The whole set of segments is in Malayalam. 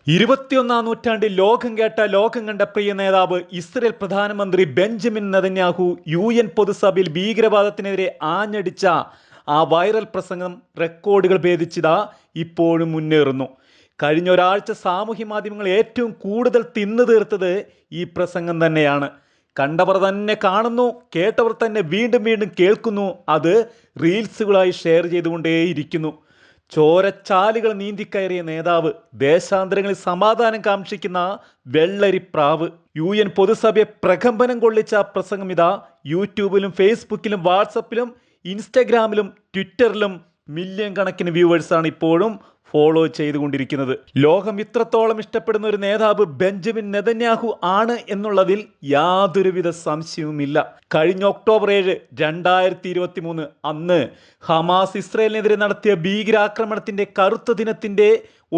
ഇരുപത്തിയൊന്നാം നൂറ്റാണ്ടിൽ ലോകം കണ്ട പ്രിയ നേതാവ് ഇസ്രയേൽ പ്രധാനമന്ത്രി ബെഞ്ചമിൻ നെതന്യാഹു UN പൊതുസഭയിൽ ഭീകരവാദത്തിനെതിരെ ആഞ്ഞടിച്ച ആ വൈറൽ പ്രസംഗം റെക്കോർഡുകൾ ഭേദിച്ചിതാ ഇപ്പോഴും മുന്നേറുന്നു. കഴിഞ്ഞ ഒരാഴ്ച സാമൂഹ്യ മാധ്യമങ്ങൾ ഏറ്റവും കൂടുതൽ തിന്നു തീർത്തത് ഈ പ്രസംഗം തന്നെയാണ്. കണ്ടവർ തന്നെ കാണുന്നു, കേട്ടവർ തന്നെ വീണ്ടും വീണ്ടും കേൾക്കുന്നു, അത് റീൽസുകളായി ഷെയർ ചെയ്തുകൊണ്ടേയിരിക്കുന്നു. ചോരച്ചാലുകൾ നീന്തിക്കയറിയ നേതാവ്, ദേശാന്തരങ്ങളിൽ സമാധാനം കാക്ഷിക്കുന്ന വെള്ളരിപ്രാവ്, UN പൊതുസഭയെ പ്രകമ്പനം കൊള്ളിച്ച പ്രസംഗം ഇതാ യൂട്യൂബിലും ഫേസ്ബുക്കിലും വാട്സപ്പിലും ഇൻസ്റ്റഗ്രാമിലും ട്വിറ്ററിലും മില്യൺ കണക്കിന് വ്യൂവേഴ്സാണ് ഇപ്പോഴും ഫോളോ ചെയ്തുകൊണ്ടിരിക്കുന്നത്. ലോകം ഇത്രത്തോളം ഇഷ്ടപ്പെടുന്ന ഒരു നേതാവ് ബെഞ്ചമിൻ നെതന്യാഹു ആണ് എന്നുള്ളതിൽ യാതൊരുവിധ സംശയവുമില്ല. കഴിഞ്ഞ ഒക്ടോബർ 7, 2023 അന്ന് ഹമാസ് ഇസ്രയേലിനെതിരെ നടത്തിയ ഭീകരാക്രമണത്തിന്റെ കറുത്ത ദിനത്തിന്റെ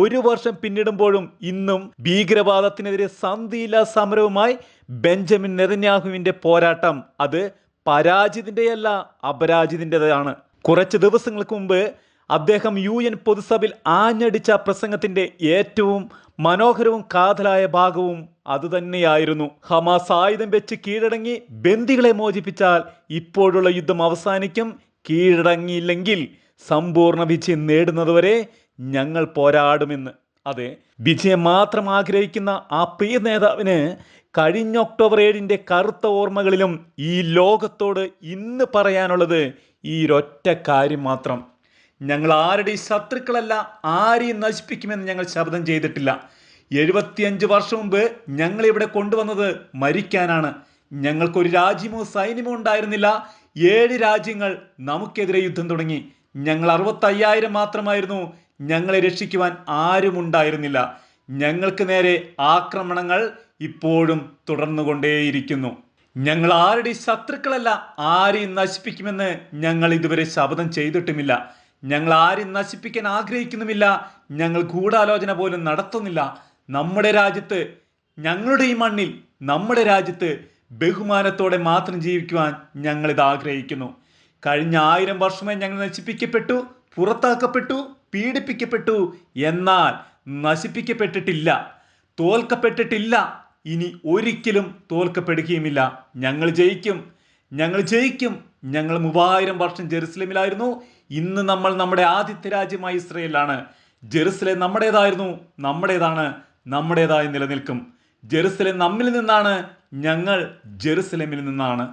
1 വർഷം പിന്നിടുമ്പോഴും ഇന്നും ഭീകരവാദത്തിനെതിരെ സന്ധിയില്ലാ സമരവുമായി ബെഞ്ചമിൻ നെതന്യാഹുവിന്റെ പോരാട്ടം അത് പരാജിതിൻ്റെയല്ല, അപരാജിതിൻ്റെതാണ്. കുറച്ച് ദിവസങ്ങൾക്ക് മുമ്പ് അദ്ദേഹം UN പൊതുസഭയിൽ ആഞ്ഞടിച്ച പ്രസംഗത്തിന്റെ ഏറ്റവും മനോഹരവും കാതലായ ഭാഗവും അതുതന്നെയായിരുന്നു. ഹമാസ് ആയുധം വെച്ച് കീഴടങ്ങി ബന്ദികളെ മോചിപ്പിച്ചാൽ ഇപ്പോഴുള്ള യുദ്ധം അവസാനിക്കും, കീഴടങ്ങിയില്ലെങ്കിൽ സമ്പൂർണ്ണ വിജയം നേടുന്നതുവരെ ഞങ്ങൾ പോരാടുമെന്ന്. അതെ, വിജയം മാത്രം ആഗ്രഹിക്കുന്ന ആ പ്രിയ നേതാവിന് കഴിഞ്ഞ ഒക്ടോബർ 7 കറുത്ത ഓർമ്മകളിലും ഈ ലോകത്തോട് ഇന്ന് പറയാനുള്ളത് ഈ ഒരൊറ്റ കാര്യം മാത്രം: ഞങ്ങൾ ആരുടെയും ശത്രുക്കളല്ല, ആരെയും നശിപ്പിക്കുമെന്ന് ഞങ്ങൾ ശപഥം ചെയ്തിട്ടില്ല. 75 വർഷം മുമ്പ് ഞങ്ങളിവിടെ കൊണ്ടുവന്നത് മരിക്കാനാണ്. ഞങ്ങൾക്കൊരു രാജ്യമോ സൈന്യമോ ഉണ്ടായിരുന്നില്ല. 7 രാജ്യങ്ങൾ നമുക്കെതിരെ യുദ്ധം തുടങ്ങി. ഞങ്ങൾ 65,000 മാത്രമായിരുന്നു. ഞങ്ങളെ രക്ഷിക്കുവാൻ ആരുമുണ്ടായിരുന്നില്ല. ഞങ്ങൾക്ക് നേരെ ആക്രമണങ്ങൾ ഇപ്പോഴും തുടർന്നുകൊണ്ടേയിരിക്കുന്നു. ഞങ്ങൾ ആരുടെയും ശത്രുക്കളല്ല, ആരെയും നശിപ്പിക്കുമെന്ന് ഞങ്ങൾ ഇതുവരെ ശപഥം ചെയ്തിട്ടുമില്ല. ഞങ്ങൾ ആരെയും നശിപ്പിക്കാൻ ആഗ്രഹിക്കുന്നുമില്ല. ഞങ്ങൾ ഗൂഢാലോചന പോലും നടത്തുന്നില്ല. നമ്മുടെ രാജ്യത്ത്, ഞങ്ങളുടെ ഈ മണ്ണിൽ, നമ്മുടെ രാജ്യത്ത് ബഹുമാനത്തോടെ മാത്രം ജീവിക്കുവാൻ ഞങ്ങളിത് ആഗ്രഹിക്കുന്നു. കഴിഞ്ഞ 1000 വർഷമായി ഞങ്ങൾ നശിപ്പിക്കപ്പെട്ടു, പുറത്താക്കപ്പെട്ടു, പീഡിപ്പിക്കപ്പെട്ടു. എന്നാൽ നശിപ്പിക്കപ്പെട്ടിട്ടില്ല, തോൽക്കപ്പെട്ടിട്ടില്ല, ഇനി ഒരിക്കലും തോൽക്കപ്പെടുകയുമില്ല. ഞങ്ങൾ ജയിക്കും, ഞങ്ങൾ ജയിക്കും. ഞങ്ങൾ 3000 വർഷം ജെറുസലേമിലായിരുന്നു. ഇന്ന് നമ്മൾ നമ്മുടെ ആദ്യത്തെ രാജ്യമായ ഇസ്രയേലാണ്. ജെറുസലേം നമ്മുടേതായിരുന്നു, നമ്മുടേതാണ്, നമ്മുടേതായി നിലനിൽക്കും. ജെറുസലേം നമ്മിൽ നിന്നാണ്, ഞങ്ങൾ ജെറുസലേമിൽ നിന്നാണ്.